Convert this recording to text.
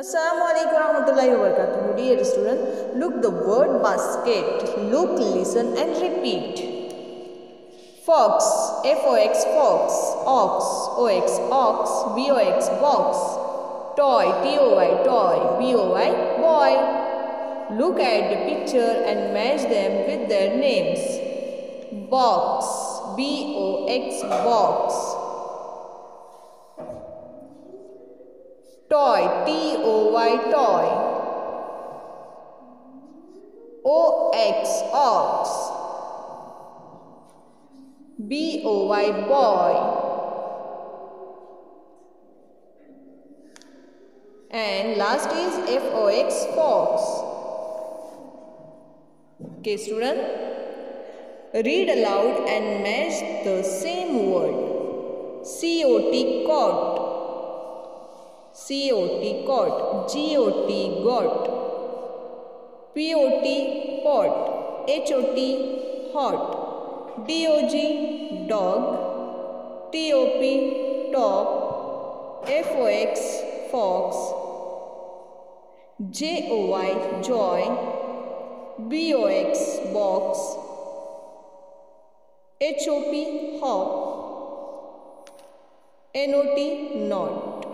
Assalamualaikum warahmatullahi wabarakatuh. Dear student, look the word basket. Look, listen and repeat. Fox, F-O-X, fox. Ox, O-X, ox. B-O-X, box. Toy, T-O-Y, toy. B-O-Y, boy. Look at the picture and match them with their names. Box, B-O-X, box. Toy, T-O-Y, toy. O-X, ox. B-O-Y, boy. And last is F-O-X, fox. Okay, student. Read aloud and match the same word. C-O-T, cot. C-O-T, cot. G-O-T, got. P-O-T, pot. H-O-T, hot. D-O-G, dog. T-O-P, top. F-O-X, fox. J-O-Y, joy. B-O-X, box. H-O-P, hop. N-O-T, knot.